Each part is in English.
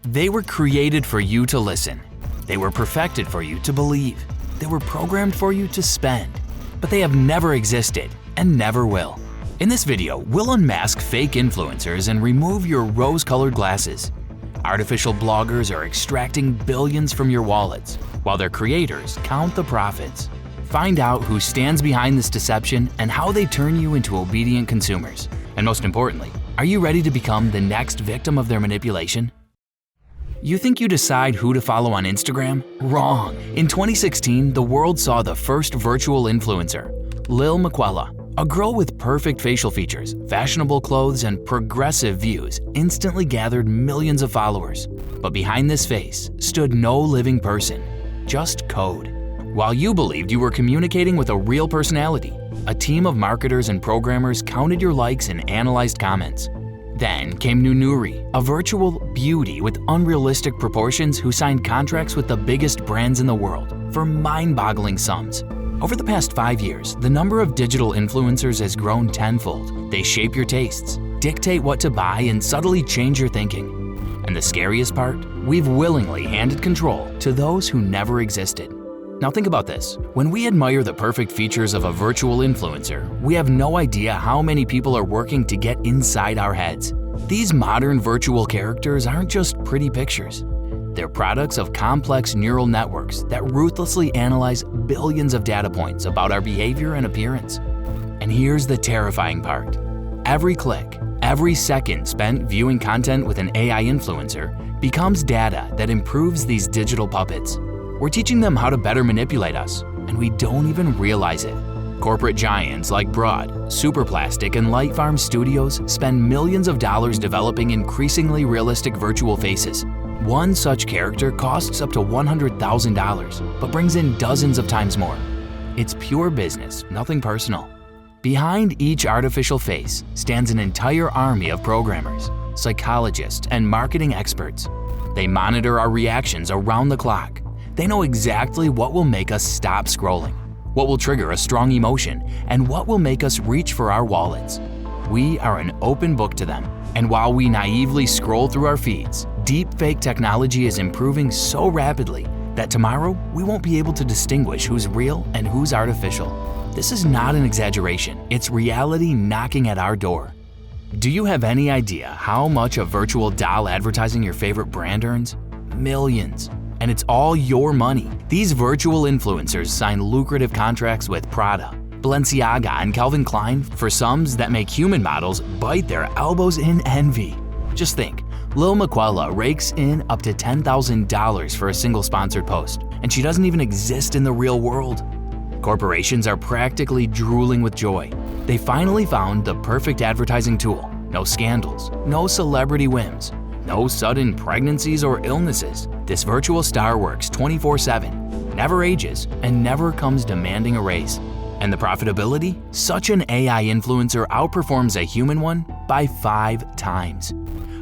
They were created for you to listen. They were perfected for you to believe. They were programmed for you to spend. But they have never existed and never will. In this video, we'll unmask fake influencers and remove your rose-colored glasses. Artificial bloggers are extracting billions from your wallets, while their creators count the profits. Find out who stands behind this deception and how they turn you into obedient consumers. And most importantly, are you ready to become the next victim of their manipulation? You think you decide who to follow on Instagram? Wrong! In 2016, the world saw the first virtual influencer, Miquela. A girl with perfect facial features, fashionable clothes, and progressive views instantly gathered millions of followers. But behind this face stood no living person, just code. While you believed you were communicating with a real personality, a team of marketers and programmers counted your likes and analyzed comments. Then came Nunuri, a virtual beauty with unrealistic proportions who signed contracts with the biggest brands in the world for mind-boggling sums. Over the past 5 years, the number of digital influencers has grown tenfold. They shape your tastes, dictate what to buy, and subtly change your thinking. And the scariest part? We've willingly handed control to those who never existed. Now think about this. When we admire the perfect features of a virtual influencer, we have no idea how many people are working to get inside our heads. These modern virtual characters aren't just pretty pictures. They're products of complex neural networks that ruthlessly analyze billions of data points about our behavior and appearance. And here's the terrifying part. Every click, every second spent viewing content with an AI influencer becomes data that improves these digital puppets. We're teaching them how to better manipulate us, and we don't even realize it. Corporate giants like Broad, Superplastic, and Light Farm Studios spend millions of dollars developing increasingly realistic virtual faces. One such character costs up to $100,000, but brings in dozens of times more. It's pure business, nothing personal. Behind each artificial face stands an entire army of programmers, psychologists, and marketing experts. They monitor our reactions around the clock. They know exactly what will make us stop scrolling, what will trigger a strong emotion, and what will make us reach for our wallets. We are an open book to them. And while we naively scroll through our feeds, deepfake technology is improving so rapidly that tomorrow we won't be able to distinguish who's real and who's artificial. This is not an exaggeration, it's reality knocking at our door. Do you have any idea how much a virtual doll advertising your favorite brand earns? Millions. And it's all your money. These virtual influencers sign lucrative contracts with Prada, Balenciaga, and Calvin Klein for sums that make human models bite their elbows in envy. Just think, Miquela rakes in up to $10,000 for a single sponsored post, and she doesn't even exist in the real world. Corporations are practically drooling with joy. They finally found the perfect advertising tool. No scandals, no celebrity whims, no sudden pregnancies or illnesses. This virtual star works 24/7, never ages, and never comes demanding a raise. And the profitability? Such an AI influencer outperforms a human one by 5 times.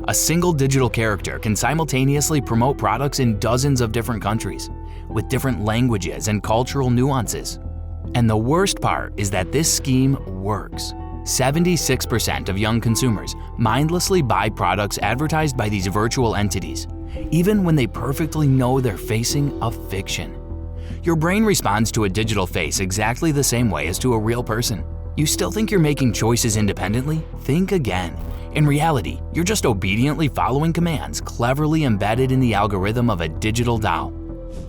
A single digital character can simultaneously promote products in dozens of different countries, with different languages and cultural nuances. And the worst part is that this scheme works. 76% of young consumers mindlessly buy products advertised by these virtual entities, even when they perfectly know they're facing a fiction. Your brain responds to a digital face exactly the same way as to a real person. You still think you're making choices independently? Think again. In reality, you're just obediently following commands cleverly embedded in the algorithm of a digital doll.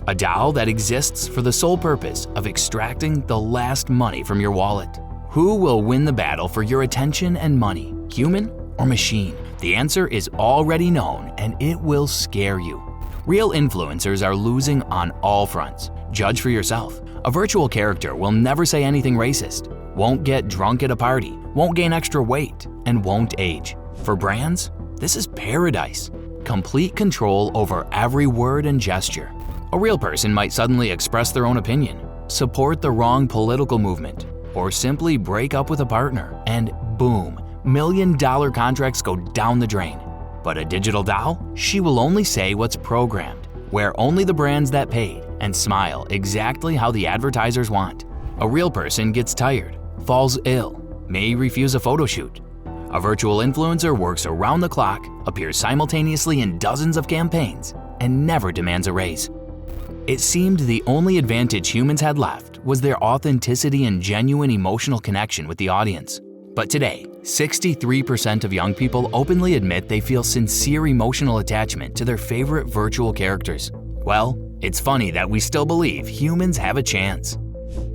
A doll that exists for the sole purpose of extracting the last money from your wallet. Who will win the battle for your attention and money, human or machine? The answer is already known, and it will scare you. Real influencers are losing on all fronts. Judge for yourself. A virtual character will never say anything racist, won't get drunk at a party, won't gain extra weight, and won't age. For brands, this is paradise. Complete control over every word and gesture. A real person might suddenly express their own opinion, support the wrong political movement, or simply break up with a partner, and boom, million-dollar contracts go down the drain. But a digital doll? She will only say what's programmed, wear only the brands that paid, and smile exactly how the advertisers want. A real person gets tired, falls ill, may refuse a photo shoot. A virtual influencer works around the clock, appears simultaneously in dozens of campaigns, and never demands a raise. It seemed the only advantage humans had left was their authenticity and genuine emotional connection with the audience. But today, 63% of young people openly admit they feel sincere emotional attachment to their favorite virtual characters. Well, it's funny that we still believe humans have a chance.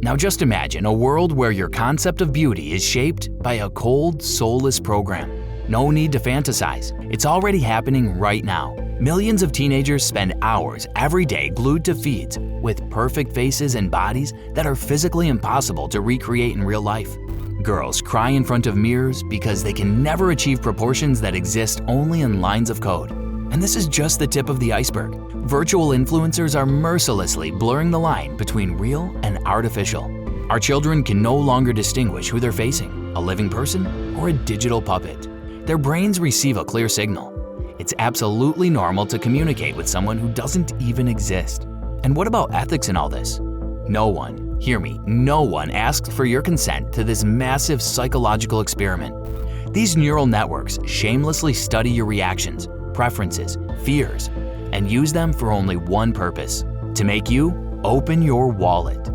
Now just imagine a world where your concept of beauty is shaped by a cold, soulless program. No need to fantasize. It's already happening right now. Millions of teenagers spend hours every day glued to feeds with perfect faces and bodies that are physically impossible to recreate in real life. Girls cry in front of mirrors because they can never achieve proportions that exist only in lines of code. And this is just the tip of the iceberg. Virtual influencers are mercilessly blurring the line between real and artificial. Our children can no longer distinguish who they're facing, a living person or a digital puppet. Their brains receive a clear signal. It's absolutely normal to communicate with someone who doesn't even exist. And what about ethics in all this? No one, hear me, no one asked for your consent to this massive psychological experiment. These neural networks shamelessly study your reactions, preferences, fears, and use them for only one purpose: to make you open your wallet.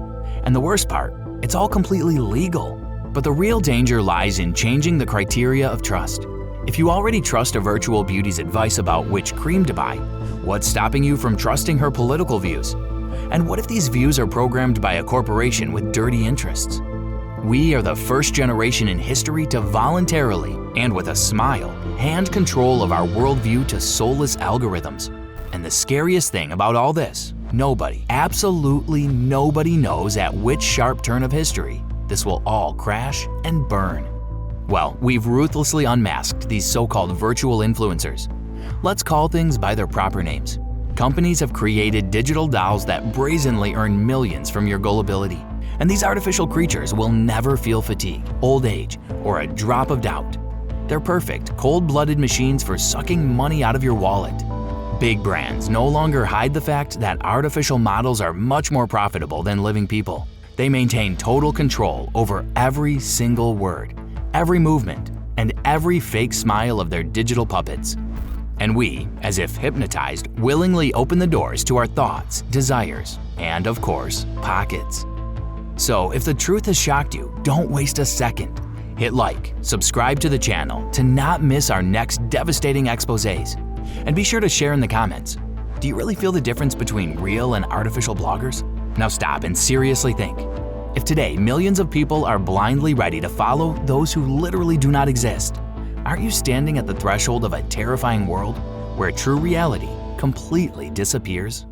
And the worst part, it's all completely legal. But the real danger lies in changing the criteria of trust. If you already trust a virtual beauty's advice about which cream to buy, what's stopping you from trusting her political views? And what if these views are programmed by a corporation with dirty interests? We are the first generation in history to voluntarily, and with a smile, hand control of our worldview to soulless algorithms. And the scariest thing about all this, nobody, absolutely nobody knows at which sharp turn of history this will all crash and burn. Well, we've ruthlessly unmasked these so-called virtual influencers. Let's call things by their proper names. Companies have created digital dolls that brazenly earn millions from your gullibility. And these artificial creatures will never feel fatigue, old age, or a drop of doubt. They're perfect, cold-blooded machines for sucking money out of your wallet. Big brands no longer hide the fact that artificial models are much more profitable than living people. They maintain total control over every single word, every movement, and every fake smile of their digital puppets. And we, as if hypnotized, willingly open the doors to our thoughts, desires, and of course, pockets. So if the truth has shocked you, don't waste a second. Hit like, subscribe to the channel to not miss our next devastating exposés. And be sure to share in the comments. Do you really feel the difference between real and artificial bloggers? Now stop and seriously think. If today millions of people are blindly ready to follow those who literally do not exist, aren't you standing at the threshold of a terrifying world where true reality completely disappears?